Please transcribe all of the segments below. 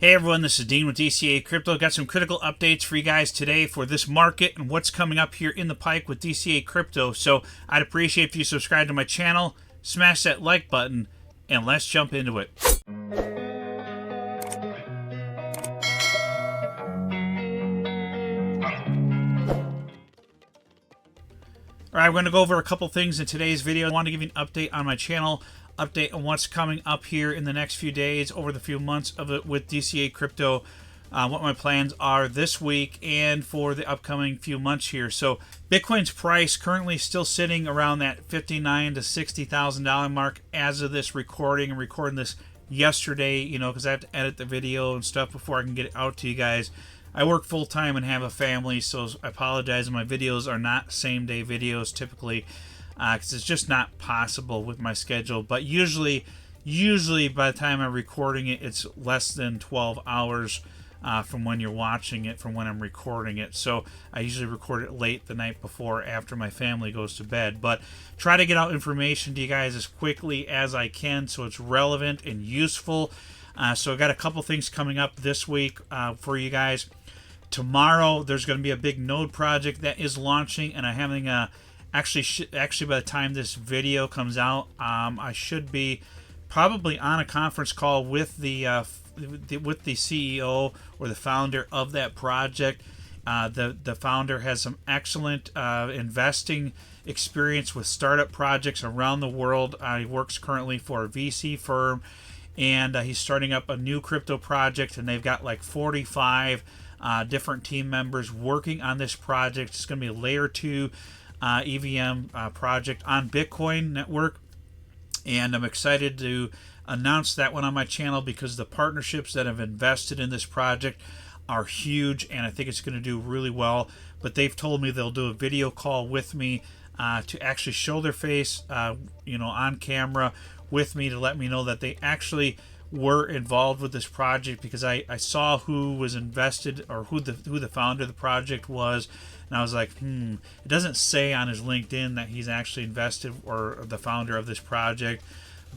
Hey everyone, this is Dean with DCA Crypto. Got some critical updates for you guys today for this market and what's coming up here in the pike with DCA Crypto. So I'd appreciate if you subscribe to my channel, smash that like button, and let's jump into it. Alright, we're going to go over a couple things in today's video. I want to give you an update on my channel, update on what's coming up here in the next few days, over the few months of it with DCA Crypto, what my plans are this week and for the upcoming few months here. So Bitcoin's price currently still sitting around that $59,000 to $60,000 mark as of this recording. I'm recording this yesterday, you know, because I have to edit the video and stuff before I can get it out to you guys. I work full-time and have a family, so I apologize. My videos are not same-day videos typically, because it's just not possible with my schedule. But usually by the time I'm recording it, it's less than 12 hours from when you're watching it, from when I'm recording it. So I usually record it late the night before, after my family goes to bed. But try to get out information to you guys as quickly as I can so it's relevant and useful. So I got a couple things coming up this week for you guys. Tomorrow there's going to be a big node project that is launching, and I'm having a actually by the time this video comes out, I should be probably on a conference call with the CEO or the founder of that project. The founder has some excellent investing experience with startup projects around the world. He works currently for a VC firm, and he's starting up a new crypto project, and they've got like 45 different team members working on this project. It's going to be a layer 2 EVM project on Bitcoin network, and I'm excited to announce that one on my channel because the partnerships that have invested in this project are huge, and I think it's going to do really well. But they've told me they'll do a video call with me to actually show their face, on camera with me, to let me know that they actually were involved with this project, because I saw who was invested, or who the founder of the project was, and I was like, it doesn't say on his LinkedIn that he's actually invested or the founder of this project.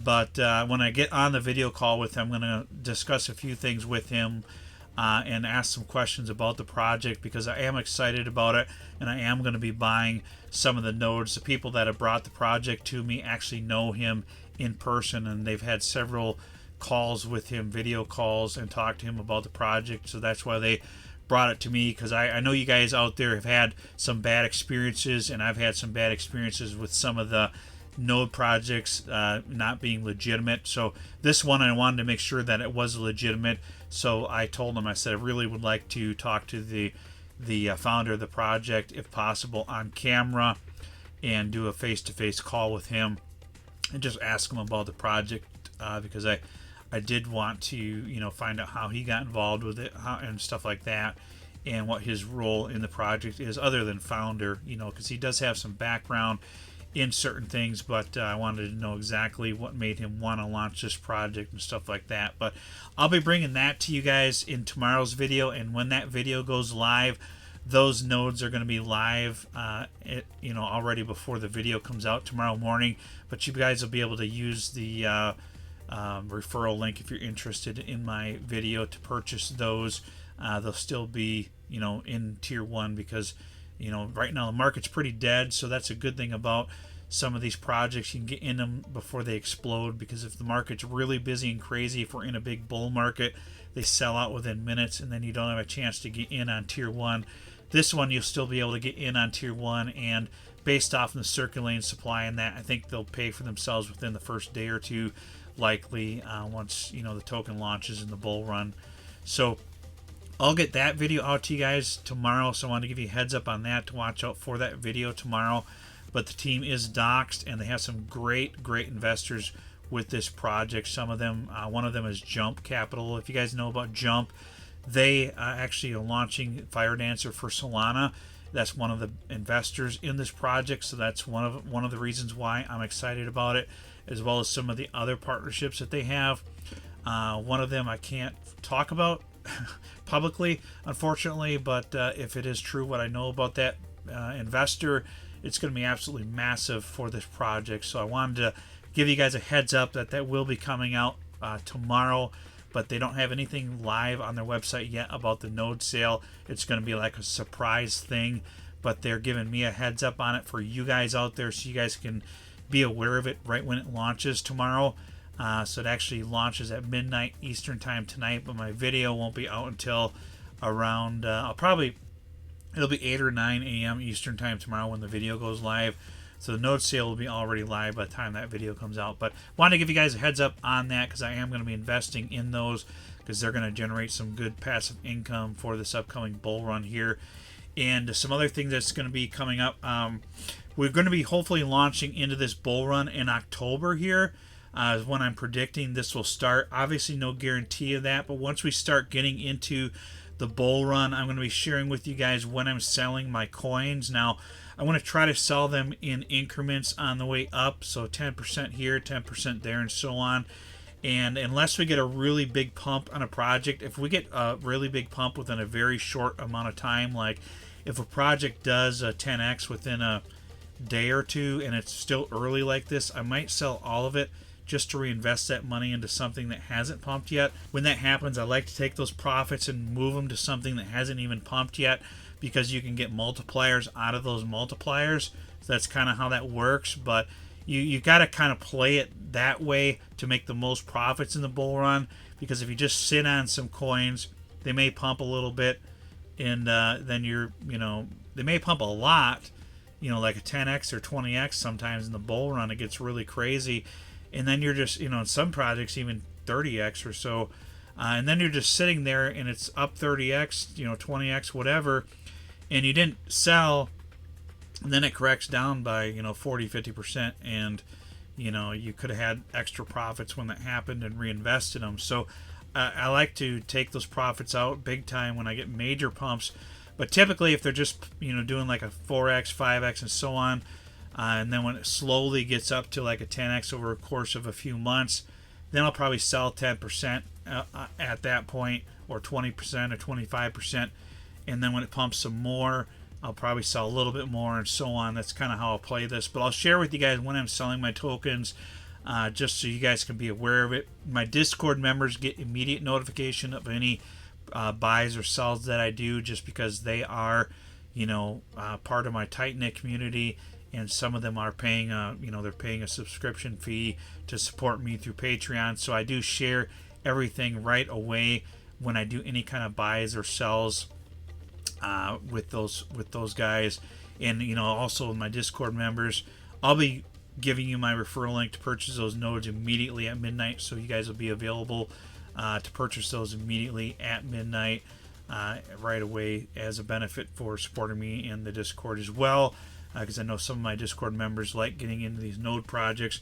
But when I get on the video call with him, I'm going to discuss a few things with him and ask some questions about the project, because I am excited about it, and I am going to be buying some of the nodes. The people that have brought the project to me actually know him in person, and they've had several calls with him, video calls, and talked to him about the project. So that's why they brought it to me, because I know you guys out there have had some bad experiences, and I've had some bad experiences with some of the node projects not being legitimate. So this one, I wanted to make sure that it was legitimate. So I told him, I said I really would like to talk to the founder of the project, if possible, on camera, and do a face-to-face call with him and just ask him about the project, because I did want to find out how he got involved with it, and stuff like that, and what his role in the project is other than founder, because he does have some background in certain things. But I wanted to know exactly what made him want to launch this project and stuff like that. But I'll be bringing that to you guys in tomorrow's video, and when that video goes live, those nodes are going to be live already before the video comes out tomorrow morning. But you guys will be able to use the referral link if you're interested in my video to purchase those. They'll still be in tier 1, because right now the market's pretty dead. So that's a good thing about some of these projects. You can get in them before they explode, because if the market's really busy and crazy, if we're in a big bull market, they sell out within minutes, and then you don't have a chance to get in on tier 1. This one, you'll still be able to get in on tier 1, and based off of the circulating supply and that, I think they'll pay for themselves within the first day or two, likely, once the token launches in the bull run. So I'll get that video out to you guys tomorrow, so I want to give you a heads up on that, to watch out for that video tomorrow. But the team is doxed, and they have some great investors with this project. Some of them, one of them is Jump Capital. If you guys know about Jump, they actually are launching Fire Dancer for Solana. That's one of the investors in this project, so that's one of the reasons why I'm excited about it, as well as some of the other partnerships that they have. One of them I can't talk about publicly, unfortunately, but if it is true what I know about that investor, it's going to be absolutely massive for this project. So I wanted to give you guys a heads up that will be coming out tomorrow. but they don't have anything live on their website yet about the node sale. It's going to be like a surprise thing, but they're giving me a heads up on it for you guys out there, so you guys can be aware of it right when it launches tomorrow. So it actually launches at midnight Eastern time tonight, but my video won't be out until around it'll be 8 or 9 a.m. Eastern time tomorrow when the video goes live. So the node sale will be already live by the time that video comes out. But want to give you guys a heads up on that, because I am going to be investing in those, because they're going to generate some good passive income for this upcoming bull run here. And some other things that's going to be coming up. We're going to be hopefully launching into this bull run in October here. Is when I'm predicting this will start. Obviously no guarantee of that, but once we start getting into the bull run, I'm going to be sharing with you guys when I'm selling my coins. Now, I want to try to sell them in increments on the way up, so 10% here, 10% there, and so on. And unless we get a really big pump on a project, if we get a really big pump within a very short amount of time, like if a project does a 10x within a day or two and it's still early like this, I might sell all of it just to reinvest that money into something that hasn't pumped yet. When that happens, I like to take those profits and move them to something that hasn't even pumped yet, because you can get multipliers out of those multipliers. So that's kind of how that works. But you got to kind of play it that way to make the most profits in the bull run, because if you just sit on some coins, they may pump a little bit, and then they may pump a lot, like a 10x or 20x sometimes in the bull run. It gets really crazy. And then you're just, in some projects, even 30x or so. And then you're just sitting there and it's up 30x, 20x, whatever. And you didn't sell. And then it corrects down by, 40, 50%. And, you could have had extra profits when that happened and reinvested them. So I like to take those profits out big time when I get major pumps. But typically, if they're just, doing like a 4x, 5x, and so on, and then when it slowly gets up to like a 10x over a course of a few months, then I'll probably sell 10% at that point, or 20% or 25%. And then when it pumps some more, I'll probably sell a little bit more, and so on. That's kind of how I'll play this. But I'll share with you guys when I'm selling my tokens, just so you guys can be aware of it. My Discord members get immediate notification of any buys or sells that I do, just because they are, part of my tight-knit community. And some of them are paying they're paying a subscription fee to support me through Patreon. So I do share everything right away when I do any kind of buys or sells with those guys. And also my Discord members, I'll be giving you my referral link to purchase those nodes immediately at midnight. So you guys will be available to purchase those immediately at midnight right away, as a benefit for supporting me in the Discord as well. Because I know some of my Discord members like getting into these node projects.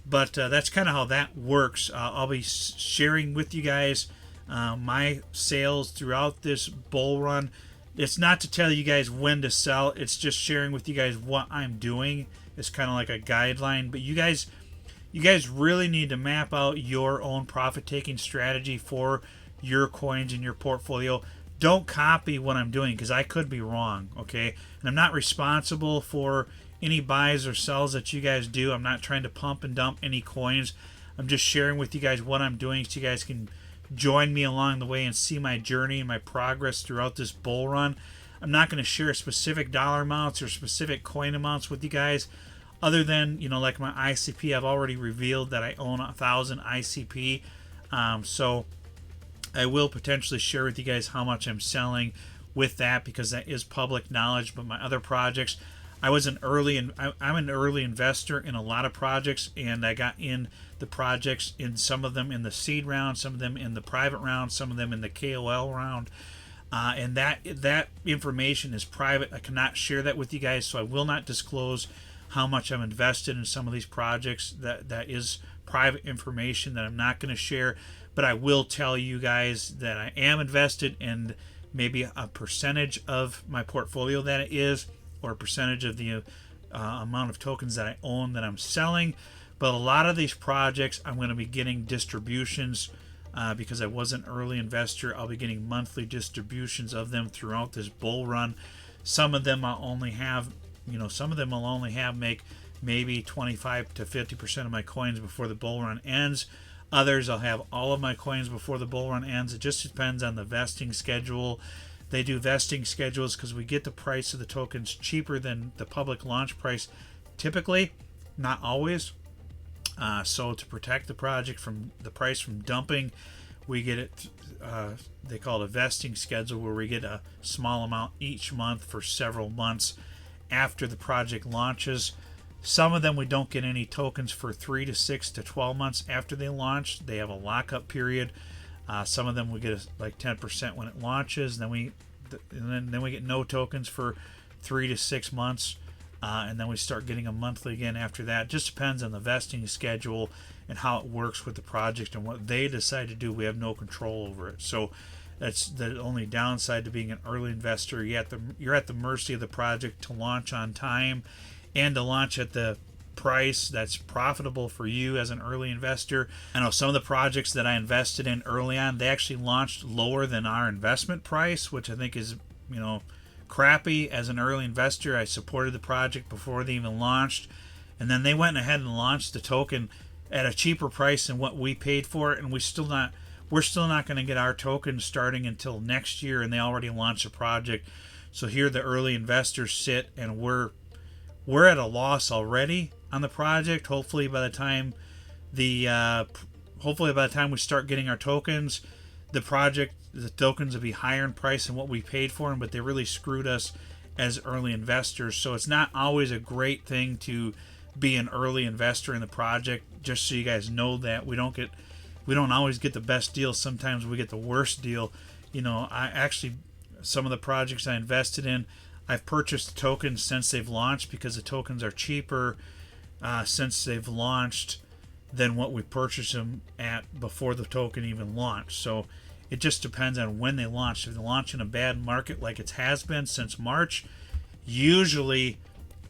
But that's kind of how that works. I'll be sharing with you guys my sales throughout this bull run. It's not to tell you guys when to sell. It's just sharing with you guys what I'm doing. It's kind of like a guideline. But you guys really need to map out your own profit-taking strategy for your coins in your portfolio. Don't copy what I'm doing, because I could be wrong, okay? And I'm not responsible for any buys or sells that you guys do. I'm not trying to pump and dump any coins. I'm just sharing with you guys what I'm doing, so you guys can join me along the way and see my journey and my progress throughout this bull run. I'm not going to share specific dollar amounts or specific coin amounts with you guys, other than, like my ICP. I've already revealed that I own 1,000 ICP. So I will potentially share with you guys how much I'm selling with that, because that is public knowledge. But my other projects, I'm an early investor in a lot of projects, and I got in the projects, in some of them in the seed round, some of them in the private round, some of them in the KOL round, and that information is private. I cannot share that with you guys, so I will not disclose how much I'm invested in some of these projects. That is private information that I'm not going to share. But I will tell you guys that I am invested, in maybe a percentage of my portfolio that it is, or a percentage of the amount of tokens that I own that I'm selling. But a lot of these projects, I'm going to be getting distributions because I was an early investor. I'll be getting monthly distributions of them throughout this bull run. Some of them I'll only have, make maybe 25 to 50% of my coins before the bull run ends. Others, I'll have all of my coins before the bull run ends. It just depends on the vesting schedule. They do vesting schedules because we get the price of the tokens cheaper than the public launch price, typically, not always. So to protect the project from the price from dumping, we get it. They call it a vesting schedule, where we get a small amount each month for several months after the project launches. Some of them we don't get any tokens for 3 to 6 to 12 months after they launch. They have a lockup period. Some of them we get like 10% when it launches, and then we get no tokens for 3 to 6 months, and then we start getting them monthly again after that. Just depends on the vesting schedule and how it works with the project and what they decide to do. We have no control over it. So that's the only downside to being an early investor. You're at the mercy of the project to launch on time and to launch at the price that's profitable for you as an early investor. I know some of the projects that I invested in early on, they actually launched lower than our investment price, which I think is, crappy. As an early investor, I supported the project before they even launched, and then they went ahead and launched the token at a cheaper price than what we paid for it, and we're still not going to get our tokens starting until next year, and they already launched a project. So here the early investors sit, and we're at a loss already on the project. Hopefully by the time we start getting our tokens, the tokens will be higher in price than what we paid for them, but they really screwed us as early investors. So it's not always a great thing to be an early investor in the project. Just so you guys know that we don't always get the best deal. Sometimes we get the worst deal. Some of the projects I invested in, I've purchased tokens since they've launched, because the tokens are cheaper since they've launched than what we purchased them at before the token even launched. So it just depends on when they launch. If they launch in a bad market like it has been since March, usually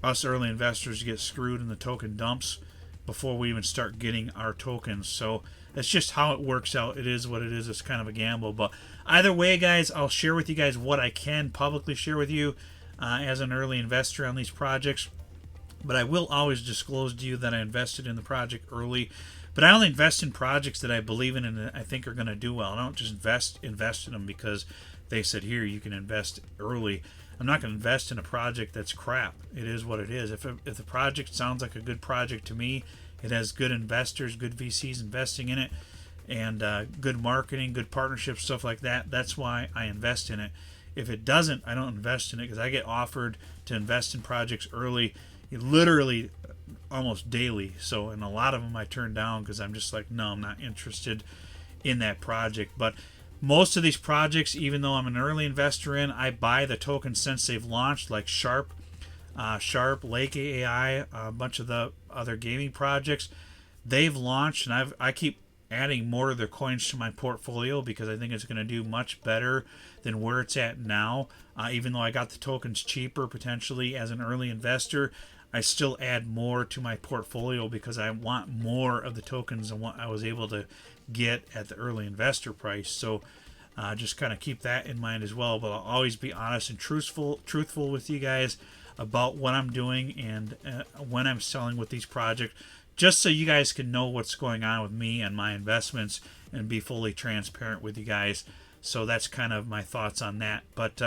us early investors get screwed and the token dumps before we even start getting our tokens. So that's just how it works out. It is what it is. It's kind of a gamble. But either way, guys, I'll share with you guys what I can publicly share with you as an early investor on these projects. But I will always disclose to you that I invested in the project early. But I only invest in projects that I believe in and that I think are going to do well. I don't just invest in them because they said, here, you can invest early. I'm not going to invest in a project that's crap. It is what it is. If the project sounds like a good project to me, it has good investors, good VCs investing in it, and good marketing, good partnerships, stuff like that, that's why I invest in it. If it doesn't, I don't invest in it, because I get offered to invest in projects early, literally almost daily. So, and a lot of them I turn down because I'm just like, no, I'm not interested in that project. But most of these projects, even though I'm an early investor in, I buy the tokens since they've launched, like Sharp, Lake AI, a bunch of the other gaming projects. They've launched, and I keep adding more of their coins to my portfolio because I think it's going to do much better than where it's at now. Even though I got the tokens cheaper potentially as an early investor, I still add more to my portfolio because I want more of the tokens than what I was able to get at the early investor price. So just kind of keep that in mind as well. But I'll always be honest and truthful with you guys about what I'm doing and when I'm selling with these projects, just so you guys can know what's going on with me and my investments and be fully transparent with you guys. So that's kind of my thoughts on that. But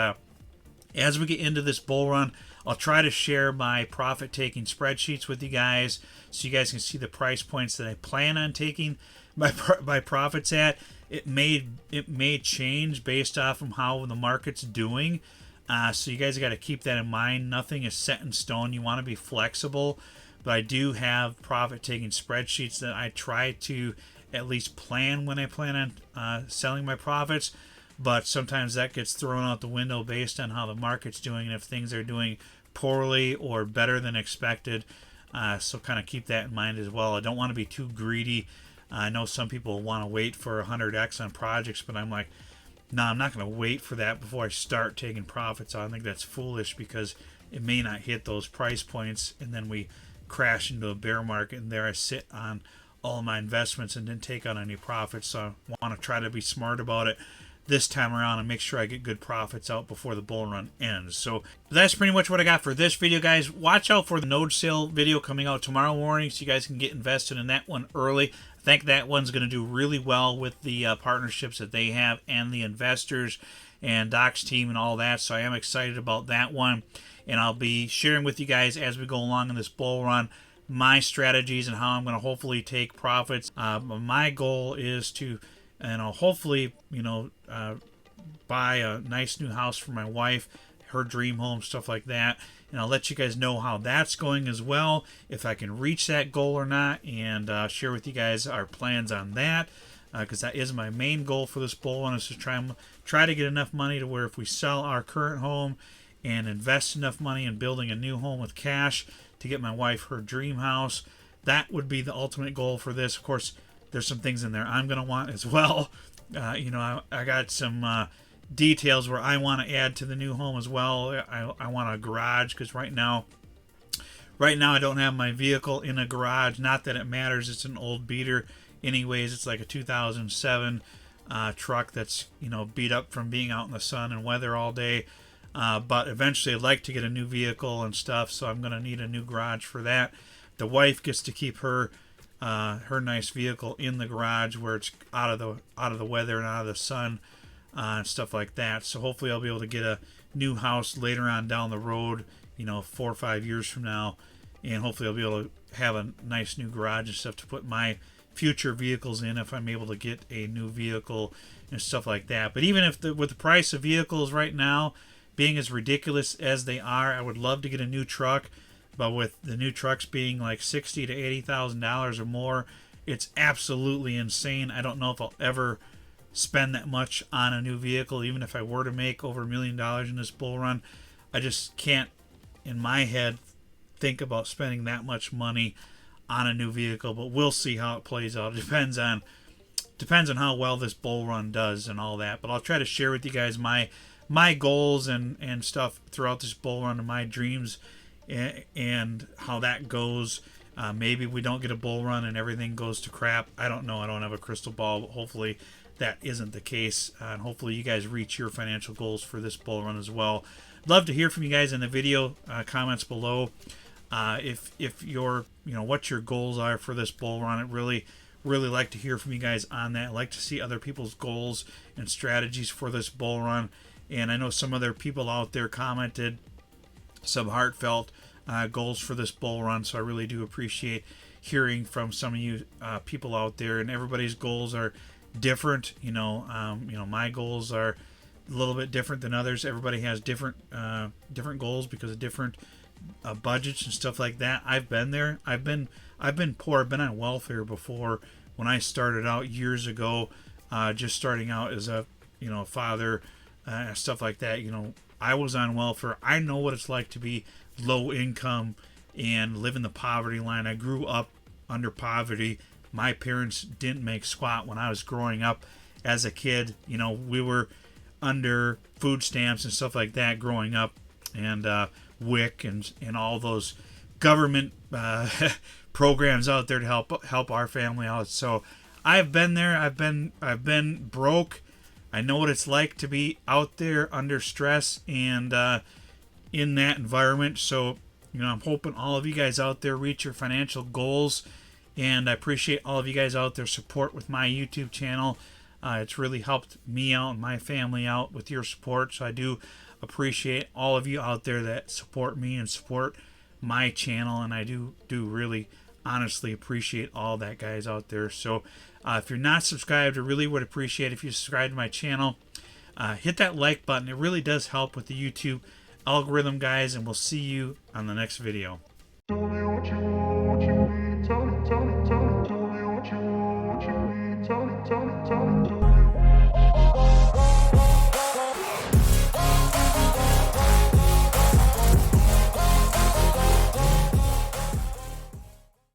as we get into this bull run, I'll try to share my profit-taking spreadsheets with you guys so you guys can see the price points that I plan on taking my profits at. It may change based off of how the market's doing. So you guys got to keep that in mind. Nothing is set in stone. You want to be flexible. But I do have profit-taking spreadsheets that I try to at least plan when I plan on selling my profits. But sometimes that gets thrown out the window based on how the market's doing and if things are doing poorly or better than expected. So kind of keep that in mind as well. I don't want to be too greedy. I know some people want to wait for 100x on projects, but I'm like, no, I'm not going to wait for that before I start taking profits. I think that's foolish because it may not hit those price points, and then we crash into a bear market, and there I sit on all my investments and didn't take on any profits. So I want to try to be smart about it. this time around and make sure I get good profits out before the bull run ends. So that's pretty much what I got for this video, guys. Watch out for the node sale video coming out tomorrow morning so you guys can get invested in that one early. I think that one's going to do really well with the partnerships that they have and the investors and Doc's team and all that. So I am excited about that one. And I'll be sharing with you guys as we go along in this bull run my strategies and how I'm going to hopefully take profits. My goal is to, hopefully, buy a nice new house for my wife, her dream home, stuff like that. And I'll let you guys know how that's going as well, if I can reach that goal or not, and share with you guys our plans on that, because that is my main goal for this bull run, is to try to get enough money to where if we sell our current home and invest enough money in building a new home with cash to get my wife her dream house, that would be the ultimate goal for this. Of course, there's some things in there I'm going to want as well. I got some details where I want to add to the new home as well. I want a garage, because right now I don't have my vehicle in a garage. Not that it matters, it's an old beater anyways. It's like a 2007 truck that's beat up from being out in the sun and weather all day. But eventually I'd like to get a new vehicle and stuff, so I'm going to need a new garage for that. The wife gets to keep her nice vehicle in the garage where it's out of the weather and out of the sun and stuff like that. So hopefully I'll be able to get a new house later on down the road, 4 or 5 years from now, and hopefully I'll be able to have a nice new garage and stuff to put my future vehicles in if I'm able to get a new vehicle and stuff like that. But even if with the price of vehicles right now being as ridiculous as they are, I would love to get a new truck. But with the new trucks being like $60,000 to $80,000 or more, it's absolutely insane. I don't know if I'll ever spend that much on a new vehicle, even if I were to make over $1 million in this bull run. I just can't, in my head, think about spending that much money on a new vehicle. But we'll see how it plays out. It depends on how well this bull run does and all that. But I'll try to share with you guys my goals and stuff throughout this bull run and my dreams and how that goes. Maybe we don't get a bull run and everything goes to crap. I don't know. I don't have a crystal ball, but hopefully that isn't the case. And hopefully you guys reach your financial goals for this bull run as well. Love to hear from you guys in the video comments below. If your what your goals are for this bull run. I'd really like to hear from you guys on that. I'd like to see other people's goals and strategies for this bull run. And I know some other people out there commented some heartfelt goals for this bull run, so I really do appreciate hearing from some of you people out there. And everybody's goals are different. My goals are a little bit different than others. Everybody has different goals because of different budgets and stuff like that. I've been there. I've been poor. I've been on welfare before when I started out years ago, just starting out as a father, stuff like that. I was on welfare. I know what it's like to be low income and live in the poverty line. I grew up under poverty. My parents didn't make squat when I was growing up as a kid. We were under food stamps and stuff like that growing up, and WIC and all those government programs out there to help our family out. So I've been there. I've been broke. I know what it's like to be out there under stress and in that environment. So, I'm hoping all of you guys out there reach your financial goals. And I appreciate all of you guys out there support with my YouTube channel. It's really helped me out and my family out with your support. So I do appreciate all of you out there that support me and support my channel. And I do really honestly appreciate all that, guys out there. So if you're not subscribed, I really would appreciate if you subscribe to my channel. Hit that like button. It really does help with the YouTube algorithm, guys, and we'll see you on the next video. Tell me what you want, what you need. Tell me what you want, what you need. Tell me.